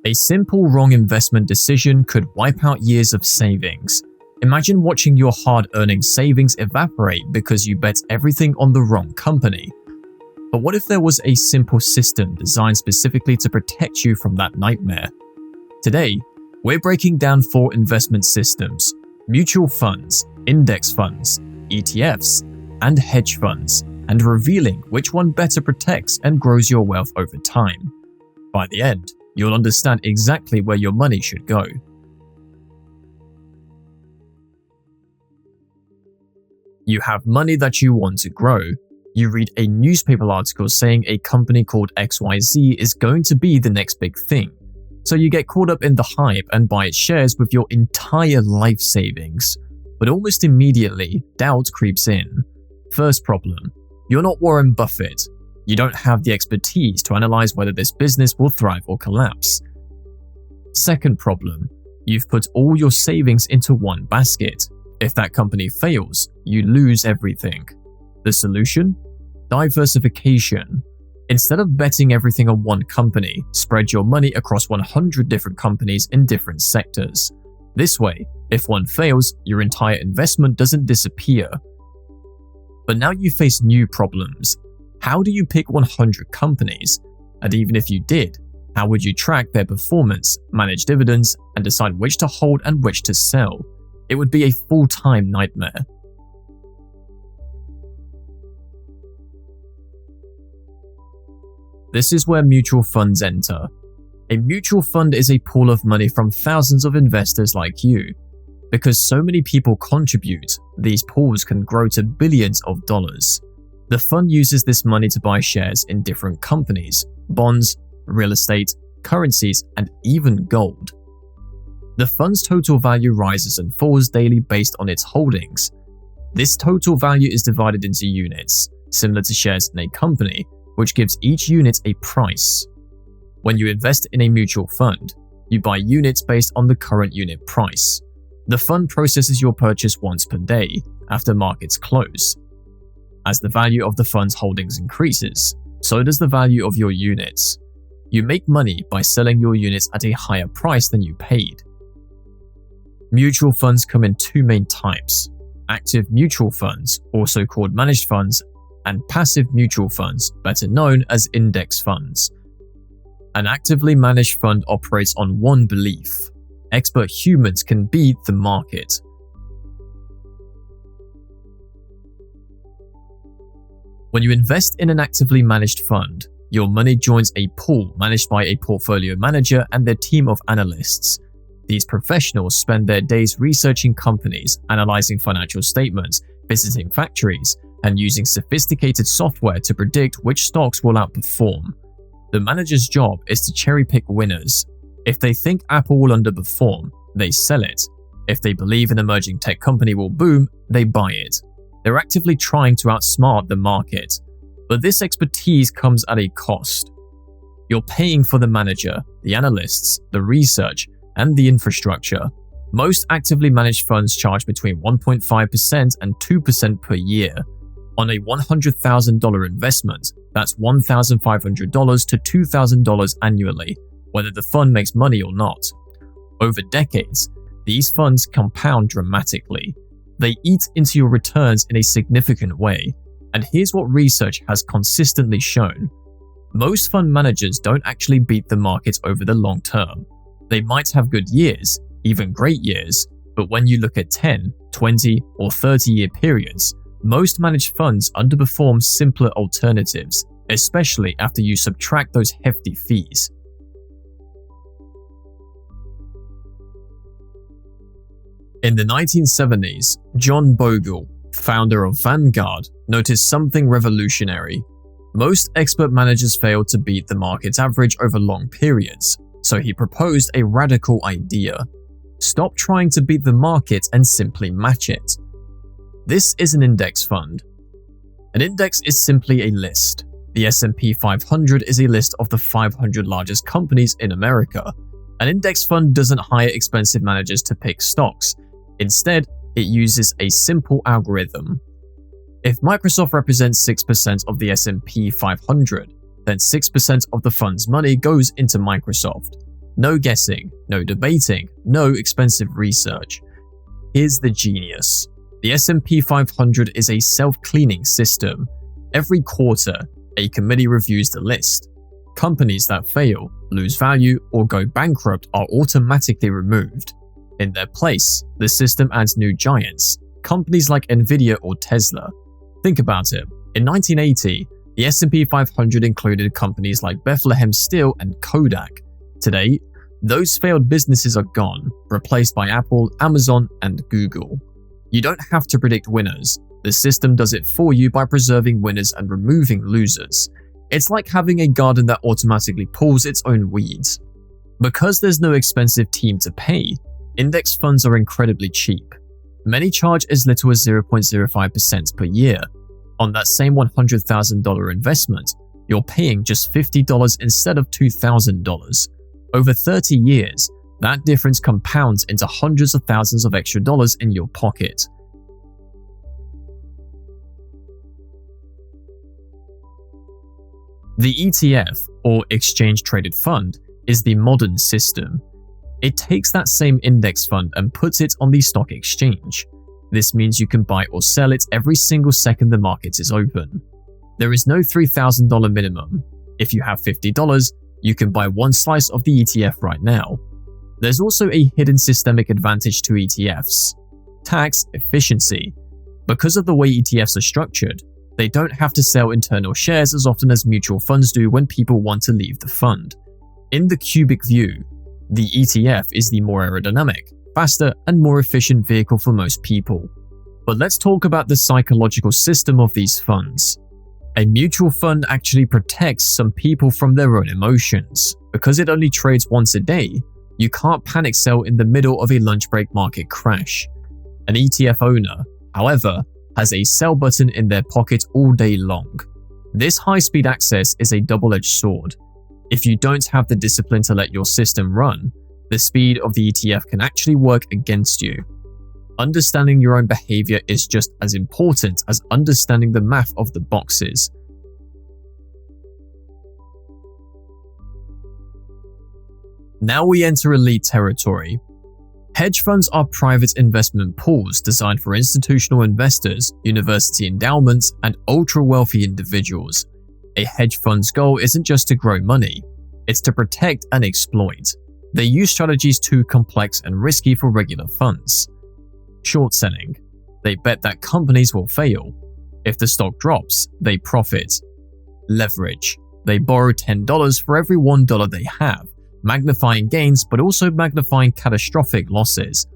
A simple wrong investment decision could wipe out years of savings. Imagine watching your hard-earning savings evaporate because you bet everything on the wrong company. But what if there was a simple system designed specifically to protect you from that nightmare? Today, we're breaking down 4 investment systems: mutual funds, index funds, ETFs, and hedge funds, and revealing which one better protects and grows your wealth over time. By the end, you'll understand exactly where your money should go. You have money that you want to grow. You read a newspaper article saying a company called XYZ is going to be the next big thing. So you get caught up in the hype and buy its shares with your entire life savings. But almost immediately, doubt creeps in. First problem: you're not Warren Buffett. You don't have the expertise to analyze whether this business will thrive or collapse. Second problem: you've put all your savings into one basket. If that company fails, you lose everything. The solution? Diversification. Instead of betting everything on one company, spread your money across 100 different companies in different sectors. This way, if one fails, your entire investment doesn't disappear. But now you face new problems. How do you pick 100 companies? And even if you did, how would you track their performance, manage dividends, and decide which to hold and which to sell? It would be a full-time nightmare. This is where mutual funds enter. A mutual fund is a pool of money from thousands of investors like you. Because so many people contribute, these pools can grow to billions of dollars. The fund uses this money to buy shares in different companies, bonds, real estate, currencies, and even gold. The fund's total value rises and falls daily based on its holdings. This total value is divided into units, similar to shares in a company, which gives each unit a price. When you invest in a mutual fund, you buy units based on the current unit price. The fund processes your purchase once per day after markets close. As the value of the fund's holdings increases, so does the value of your units. You make money by selling your units at a higher price than you paid. Mutual funds come in 2 main types: active mutual funds, also called managed funds, and passive mutual funds, better known as index funds. An actively managed fund operates on one belief: expert humans can beat the market. When you invest in an actively managed fund, your money joins a pool managed by a portfolio manager and their team of analysts. These professionals spend their days researching companies, analyzing financial statements, visiting factories, and using sophisticated software to predict which stocks will outperform. The manager's job is to cherry-pick winners. If they think Apple will underperform, they sell it. If they believe an emerging tech company will boom, they buy it. They're actively trying to outsmart the market. But this expertise comes at a cost. You're paying for the manager, the analysts, the research, and the infrastructure. Most actively managed funds charge between 1.5% and 2% per year. On a $100,000 investment, that's $1,500 to $2,000 annually, whether the fund makes money or not. Over decades, these funds compound dramatically. They eat into your returns in a significant way. And here's what research has consistently shown. Most fund managers don't actually beat the market over the long term. They might have good years, even great years, but when you look at 10, 20, or 30-year periods, most managed funds underperform simpler alternatives, especially after you subtract those hefty fees. In the 1970s, John Bogle, founder of Vanguard, noticed something revolutionary. Most expert managers fail to beat the market average over long periods, so he proposed a radical idea. Stop trying to beat the market and simply match it. This is an index fund. An index is simply a list. The S&P 500 is a list of the 500 largest companies in America. An index fund doesn't hire expensive managers to pick stocks. Instead, it uses a simple algorithm. If Microsoft represents 6% of the S&P 500, then 6% of the fund's money goes into Microsoft. No guessing, no debating, no expensive research. Here's the genius. The S&P 500 is a self-cleaning system. Every quarter, a committee reviews the list. Companies that fail, lose value, or go bankrupt are automatically removed. In their place, the system adds new giants, companies like Nvidia or Tesla. Think about it. In 1980, the S&P 500 included companies like Bethlehem Steel and Kodak. Today, those failed businesses are gone, replaced by Apple, Amazon, and Google. You don't have to predict winners. The system does it for you by preserving winners and removing losers. It's like having a garden that automatically pulls its own weeds. Because there's no expensive team to pay, index funds are incredibly cheap. Many charge as little as 0.05% per year. On that same $100,000 investment, you're paying just $50 instead of $2,000. Over 30 years, that difference compounds into hundreds of thousands of extra dollars in your pocket. The ETF, or Exchange Traded Fund, is the modern system. It takes that same index fund and puts it on the stock exchange. This means you can buy or sell it every single second the market is open. There is no $3,000 minimum. If you have $50, you can buy one slice of the ETF right now. There's also a hidden systemic advantage to ETFs: tax efficiency. Because of the way ETFs are structured, they don't have to sell internal shares as often as mutual funds do when people want to leave the fund. In the cubic view, the ETF is the more aerodynamic, faster, and more efficient vehicle for most people. But let's talk about the psychological system of these funds. A mutual fund actually protects some people from their own emotions. Because it only trades once a day, you can't panic sell in the middle of a lunch break market crash. An ETF owner, however, has a sell button in their pocket all day long. This high-speed access is a double-edged sword. If you don't have the discipline to let your system run, the speed of the ETF can actually work against you. Understanding your own behavior is just as important as understanding the math of the boxes. Now we enter elite territory. Hedge funds are private investment pools designed for institutional investors, university endowments, and ultra-wealthy individuals. A hedge fund's goal isn't just to grow money, it's to protect and exploit. They use strategies too complex and risky for regular funds. Short selling. They bet that companies will fail. If the stock drops, they profit. Leverage. They borrow $10 for every $1 they have, magnifying gains but also magnifying catastrophic losses.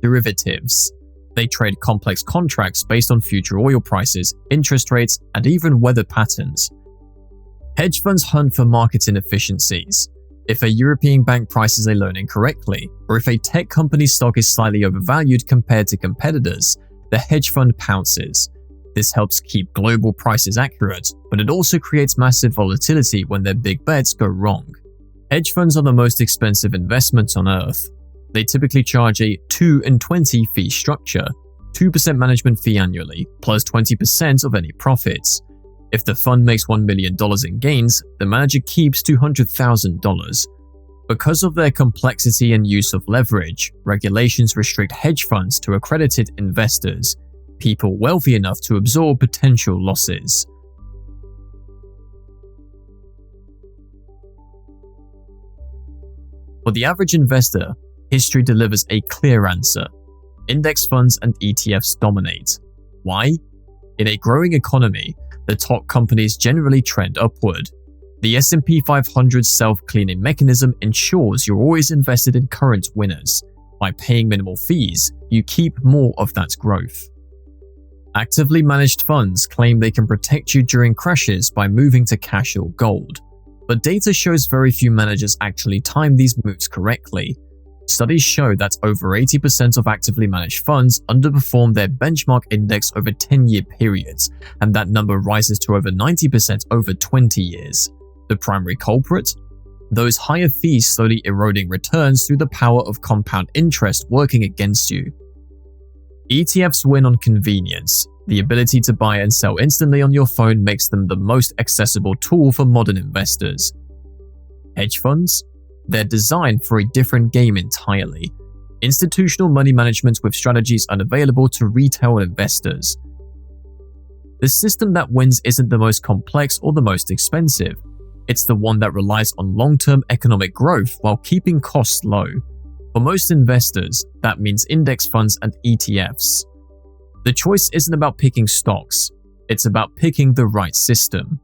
Derivatives. They trade complex contracts based on future oil prices, interest rates, and even weather patterns. Hedge funds hunt for market inefficiencies. If a European bank prices a loan incorrectly, or if a tech company's stock is slightly overvalued compared to competitors, the hedge fund pounces. This helps keep global prices accurate, but it also creates massive volatility when their big bets go wrong. Hedge funds are the most expensive investments on earth. They typically charge a 2 and 20 fee structure, 2% management fee annually, plus 20% of any profits. If the fund makes $1 million in gains, the manager keeps $200,000. Because of their complexity and use of leverage, regulations restrict hedge funds to accredited investors, people wealthy enough to absorb potential losses. For the average investor, history delivers a clear answer. Index funds and ETFs dominate. Why? In a growing economy, the top companies generally trend upward. The S&P 500 self-cleaning mechanism ensures you're always invested in current winners. By paying minimal fees, you keep more of that growth. Actively managed funds claim they can protect you during crashes by moving to cash or gold. But data shows very few managers actually time these moves correctly. Studies show that over 80% of actively managed funds underperform their benchmark index over 10-year periods, and that number rises to over 90% over 20 years. The primary culprit? Those higher fees slowly eroding returns through the power of compound interest working against you. ETFs win on convenience. The ability to buy and sell instantly on your phone makes them the most accessible tool for modern investors. Hedge funds? They're designed for a different game entirely. Institutional money management with strategies unavailable to retail investors. The system that wins isn't the most complex or the most expensive. It's the one that relies on long-term economic growth while keeping costs low. For most investors, that means index funds and ETFs. The choice isn't about picking stocks, it's about picking the right system.